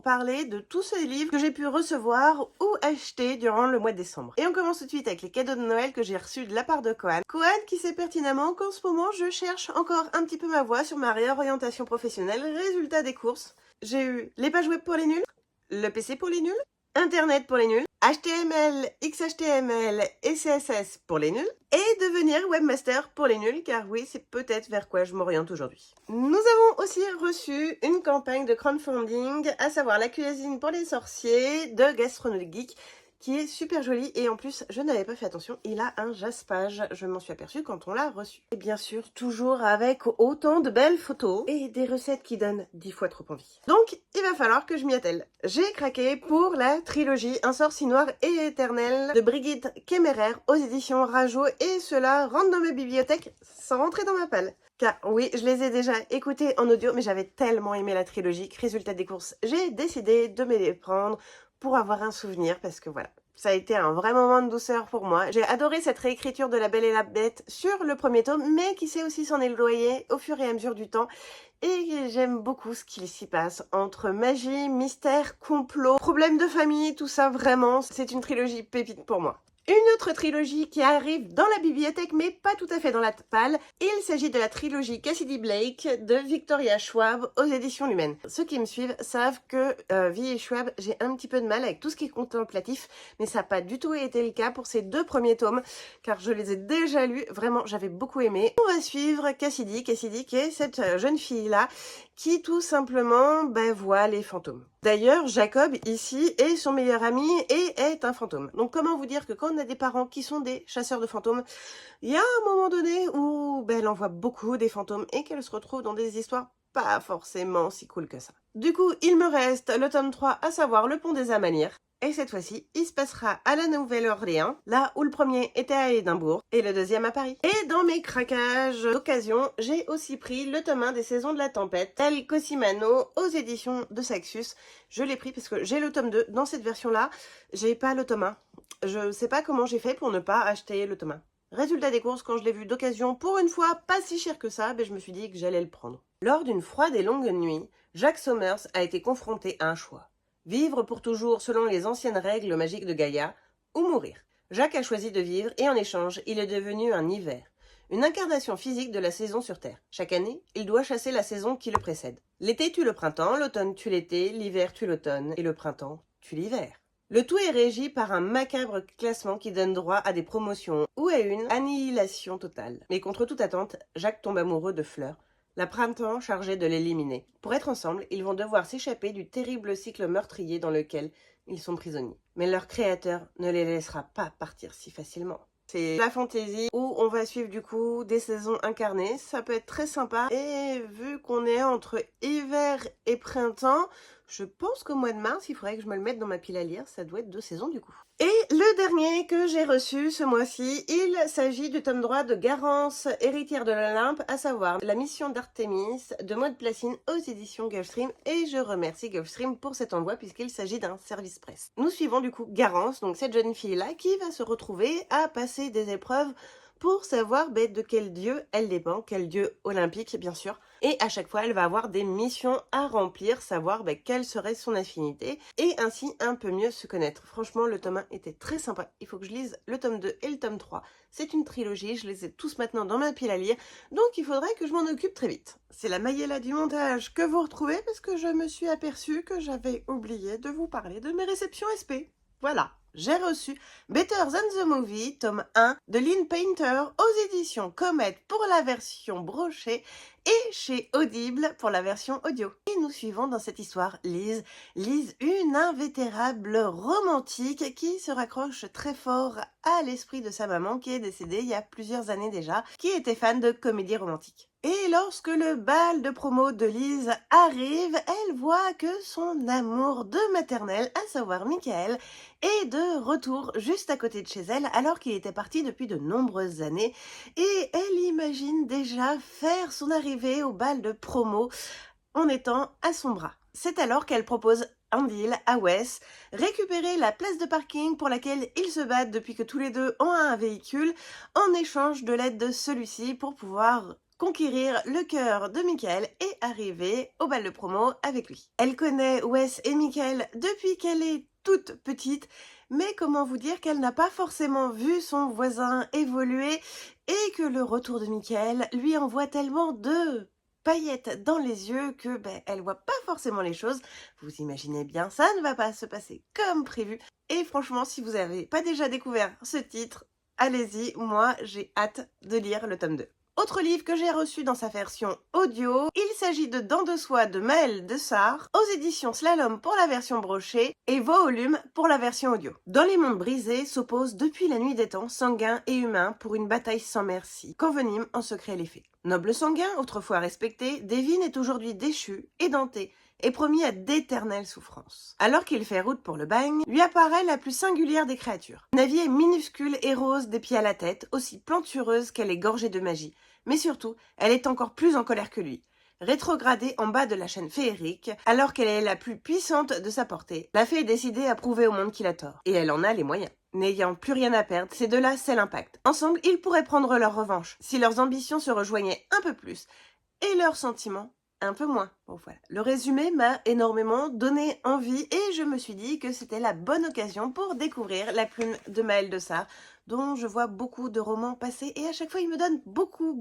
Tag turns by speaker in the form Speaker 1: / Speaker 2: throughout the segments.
Speaker 1: parler de tous ces livres que j'ai pu recevoir ou acheter durant le mois de décembre. Et on commence tout de suite avec les cadeaux de Noël que j'ai reçus de la part de Kohan. Kohan qui sait pertinemment qu'en ce moment je cherche encore un petit peu ma voie sur ma réorientation professionnelle. Résultat des courses, j'ai eu les pages web pour les nuls, le PC pour les nuls, Internet pour les nuls, HTML, XHTML et CSS pour les nuls, et devenir webmaster pour les nuls, car oui, c'est peut-être vers quoi je m'oriente aujourd'hui. Nous avons aussi reçu une campagne de crowdfunding, à savoir la cuisine pour les sorciers de Gastronomique Geek, qui est super joli et en plus, je n'avais pas fait attention, il a un jaspage, je m'en suis aperçue quand on l'a reçu. Et bien sûr, toujours avec autant de belles photos et des recettes qui donnent 10 fois trop envie. Donc, il va falloir que je m'y attelle. J'ai craqué pour la trilogie Un sort si noir et éternel de Brigitte Kemmerer aux éditions Rajo et cela rentre dans ma bibliothèque sans rentrer dans ma palle. Car oui, je les ai déjà écoutés en audio, mais j'avais tellement aimé la trilogie que résultat des courses, j'ai décidé de me les prendre pour avoir un souvenir, parce que voilà, ça a été un vrai moment de douceur pour moi. J'ai adoré cette réécriture de La Belle et la Bête sur le premier tome, mais qui sait aussi s'en éloigner au fur et à mesure du temps. Et j'aime beaucoup ce qu'il s'y passe entre magie, mystère, complot, problèmes de famille, tout ça, vraiment, c'est une trilogie pépite pour moi. Une autre trilogie qui arrive dans la bibliothèque, mais pas tout à fait dans la palle. Il s'agit de la trilogie Cassidy Blake de Victoria Schwab aux éditions Lumen. Ceux qui me suivent savent que V. Schwab, j'ai un petit peu de mal avec tout ce qui est contemplatif, mais ça n'a pas du tout été le cas pour ces deux premiers tomes, car je les ai déjà lus. Vraiment, j'avais beaucoup aimé. On va suivre Cassidy qui est cette jeune fille-là qui tout simplement voit les fantômes. D'ailleurs, Jacob, ici, est son meilleur ami et est un fantôme. Donc comment vous dire que quand on a des parents qui sont des chasseurs de fantômes, il y a un moment donné où elle en voit beaucoup des fantômes et qu'elle se retrouve dans des histoires pas forcément si cool que ça. Du coup, il me reste le tome 3, à savoir Le Pont des Amalières. Et cette fois-ci, il se passera à la Nouvelle-Orléans, là où le premier était à Édimbourg et le deuxième à Paris. Et dans mes craquages d'occasion, j'ai aussi pris le tome 1 des Saisons de la Tempête, El Cosimano, aux éditions de Saxus. Je l'ai pris parce que j'ai le tome 2 dans cette version-là, j'ai pas le tome 1. Je sais pas comment j'ai fait pour ne pas acheter le tome 1. Résultat des courses, quand je l'ai vu d'occasion, pour une fois pas si cher que ça, je me suis dit que j'allais le prendre. Lors d'une froide et longue nuit, Jack Sommers a été confronté à un choix. Vivre pour toujours selon les anciennes règles magiques de Gaïa, ou mourir. Jacques a choisi de vivre et en échange, il est devenu un hiver. Une incarnation physique de la saison sur Terre. Chaque année, il doit chasser la saison qui le précède. L'été tue le printemps, l'automne tue l'été, l'hiver tue l'automne et le printemps tue l'hiver. Le tout est régi par un macabre classement qui donne droit à des promotions ou à une annihilation totale. Mais contre toute attente, Jacques tombe amoureux de Fleur, la printemps chargée de l'éliminer. Pour être ensemble, ils vont devoir s'échapper du terrible cycle meurtrier dans lequel ils sont prisonniers. Mais leur créateur ne les laissera pas partir si facilement. C'est la fantaisie où on va suivre du coup des saisons incarnées. Ça peut être très sympa. Et vu qu'on est entre hiver et printemps, je pense qu'au mois de mars, il faudrait que je me le mette dans ma pile à lire. Ça doit être 2 saisons du coup. Et le dernier que j'ai reçu ce mois-ci, il s'agit du tome 3 de Garance, héritière de l'Olympe, à savoir La mission d'Artémis de Maud Placine aux éditions Gulfstream. Et je remercie Gulfstream pour cet envoi puisqu'il s'agit d'un service presse. Nous suivons du coup Garance, donc cette jeune fille-là qui va se retrouver à passer des épreuves pour savoir de quel dieu elle dépend, quel dieu olympique bien sûr. Et à chaque fois, elle va avoir des missions à remplir, savoir quelle serait son affinité et ainsi un peu mieux se connaître. Franchement, le tome 1 était très sympa. Il faut que je lise le tome 2 et le tome 3. C'est une trilogie, je les ai tous maintenant dans ma pile à lire, donc il faudrait que je m'en occupe très vite. C'est la Mayella du montage que vous retrouvez parce que je me suis aperçue que j'avais oublié de vous parler de mes réceptions SP. Voilà. J'ai reçu Better Than the Movie, tome 1, de Lynn Painter, aux éditions Comet pour la version brochée et chez Audible pour la version audio. Et nous suivons dans cette histoire Liz. Liz, une invétérable romantique qui se raccroche très fort à l'esprit de sa maman qui est décédée il y a plusieurs années déjà, qui était fan de comédie romantique. Et lorsque le bal de promo de Liz arrive, elle voit que son amour de maternelle, à savoir Michael, est de retour juste à côté de chez elle alors qu'il était parti depuis de nombreuses années et elle imagine déjà faire son arrivée au bal de promo en étant à son bras. C'est alors qu'elle propose un deal à Wes, récupérer la place de parking pour laquelle ils se battent depuis que tous les deux ont un véhicule en échange de l'aide de celui-ci pour pouvoir conquérir le cœur de Michael et arriver au bal de promo avec lui. Elle connaît Wes et Michael depuis qu'elle est toute petite, mais comment vous dire qu'elle n'a pas forcément vu son voisin évoluer et que le retour de Michael lui envoie tellement de paillettes dans les yeux que elle voit pas forcément les choses. Vous imaginez bien, ça ne va pas se passer comme prévu. Et franchement, si vous n'avez pas déjà découvert ce titre, allez-y, moi j'ai hâte de lire le tome 2. Autre livre que j'ai reçu dans sa version audio, il s'agit de Dents de soie de Maëlle Desarre, aux éditions Slalom pour la version brochée et Volume pour la version audio. Dans les mondes brisés s'opposent depuis la nuit des temps sanguins et humains pour une bataille sans merci, qu'enveniment en secret les faits. Noble sanguin, autrefois respecté, Devin est aujourd'hui déchu, édenté et promis à d'éternelles souffrances. Alors qu'il fait route pour le bagne, lui apparaît la plus singulière des créatures. Navier minuscule et rose des pieds à la tête, aussi plantureuse qu'elle est gorgée de magie. Mais surtout, elle est encore plus en colère que lui. Rétrogradée en bas de la chaîne féerique, alors qu'elle est la plus puissante de sa portée, la fée est décidée à prouver au monde qu'il a tort. Et elle en a les moyens. N'ayant plus rien à perdre, ces deux-là, c'est l'impact. Ensemble, ils pourraient prendre leur revanche, si leurs ambitions se rejoignaient un peu plus, et leurs sentiments un peu moins. Bon voilà. Le résumé m'a énormément donné envie et je me suis dit que c'était la bonne occasion pour découvrir La plume de Maëlle Desarre, dont je vois beaucoup de romans passer et à chaque fois il me donne beaucoup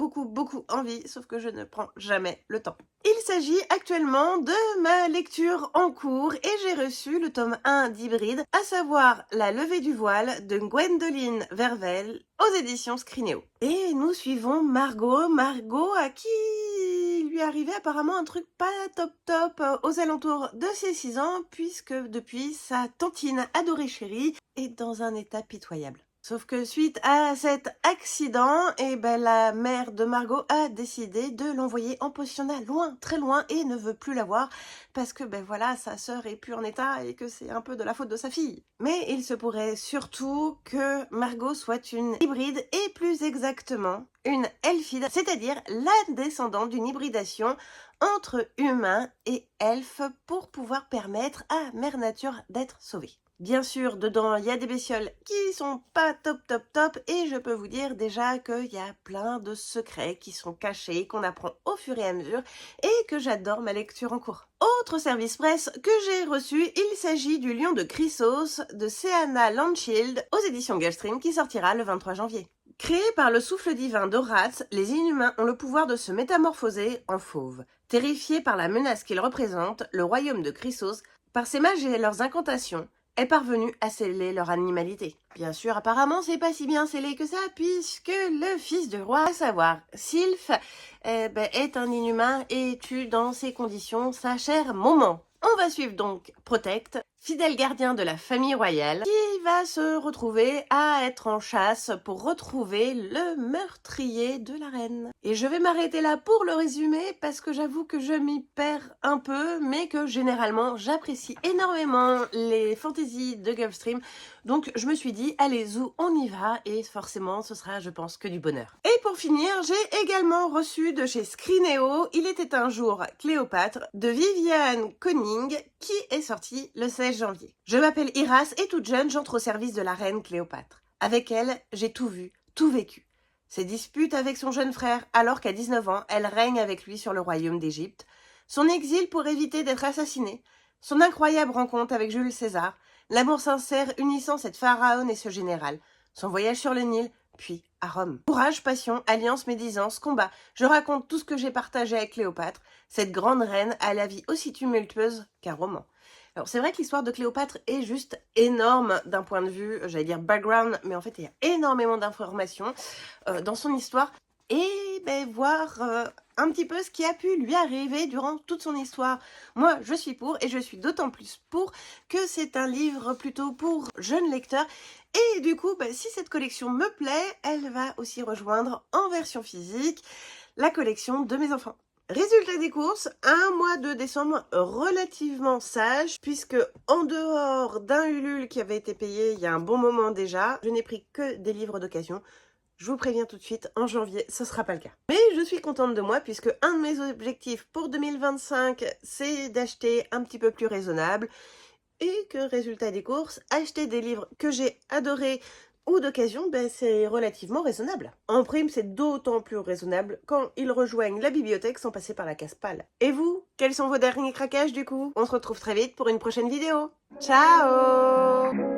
Speaker 1: envie, sauf que je ne prends jamais le temps. Il s'agit actuellement de ma lecture en cours et j'ai reçu le tome 1 d'Hybride, à savoir La levée du voile de Gwendoline Vervel aux éditions Scrinéo. Et nous suivons Margot à qui lui arrivait apparemment un truc pas top aux alentours de ses 6 ans, puisque depuis sa tantine adorée chérie est dans un état pitoyable. Sauf que suite à cet accident, la mère de Margot a décidé de l'envoyer en pensionnat loin, très loin, et ne veut plus la voir parce que sa sœur est plus en état et que c'est un peu de la faute de sa fille. Mais il se pourrait surtout que Margot soit une hybride et plus exactement une elfide, c'est-à-dire la descendante d'une hybridation entre humains et elfes pour pouvoir permettre à Mère Nature d'être sauvée. Bien sûr, dedans, il y a des bestioles qui sont pas top et je peux vous dire déjà qu'il y a plein de secrets qui sont cachés, qu'on apprend au fur et à mesure et que j'adore ma lecture en cours. Autre service presse que j'ai reçu, il s'agit du Lion de Chrysos de Seana Landshield aux éditions Gulfstream qui sortira le 23 janvier. Créés par le souffle divin d'Horace, les inhumains ont le pouvoir de se métamorphoser en fauves. Terrifiés par la menace qu'ils représentent, le royaume de Chrysos, par ses mages et leurs incantations, est parvenu à sceller leur animalité. Bien sûr, apparemment, c'est pas si bien scellé que ça, puisque le fils du roi, à savoir Sylph, est un inhumain et tue dans ces conditions sa chère maman. On va suivre donc Protect, fidèle gardien de la famille royale, qui va se retrouver à être en chasse pour retrouver le meurtrier de la reine. Et je vais m'arrêter là pour le résumé, parce que j'avoue que je m'y perds un peu, mais que généralement j'apprécie énormément les fantaisies de Gulfstream, donc je me suis dit, allez zou, on y va, et forcément ce sera, je pense, que du bonheur. Et pour finir, j'ai également reçu de chez Scrinéo Il était un jour Cléopâtre de Viviane Conning, qui est sorti le 16 janvier. Je m'appelle Iras et toute jeune, j'entre au service de la reine Cléopâtre. Avec elle, j'ai tout vu, tout vécu. Ses disputes avec son jeune frère, alors qu'à 19 ans, elle règne avec lui sur le royaume d'Égypte. Son exil pour éviter d'être assassinée. Son incroyable rencontre avec Jules César. L'amour sincère unissant cette pharaone et ce général. Son voyage sur le Nil, puis à Rome. Courage, passion, alliance, médisance, combat. Je raconte tout ce que j'ai partagé avec Cléopâtre, cette grande reine à la vie aussi tumultueuse qu'un roman. Alors c'est vrai que l'histoire de Cléopâtre est juste énorme d'un point de vue, j'allais dire background, mais en fait il y a énormément d'informations dans son histoire. Et voir un petit peu ce qui a pu lui arriver durant toute son histoire. Moi, je suis pour, et je suis d'autant plus pour que c'est un livre plutôt pour jeunes lecteurs. Et du coup, si cette collection me plaît, elle va aussi rejoindre en version physique la collection de mes enfants. Résultat des courses, un mois de décembre relativement sage, puisque en dehors d'un Ulule qui avait été payé il y a un bon moment déjà, je n'ai pris que des livres d'occasion. Je vous préviens tout de suite, en janvier, ce ne sera pas le cas. Mais je suis contente de moi puisque un de mes objectifs pour 2025, c'est d'acheter un petit peu plus raisonnable. Et que résultat des courses, acheter des livres que j'ai adorés ou d'occasion, ben, c'est relativement raisonnable. En prime, c'est d'autant plus raisonnable quand ils rejoignent la bibliothèque sans passer par la casse-palle. Et vous, quels sont vos derniers craquages du coup? On se retrouve très vite pour une prochaine vidéo. Ciao!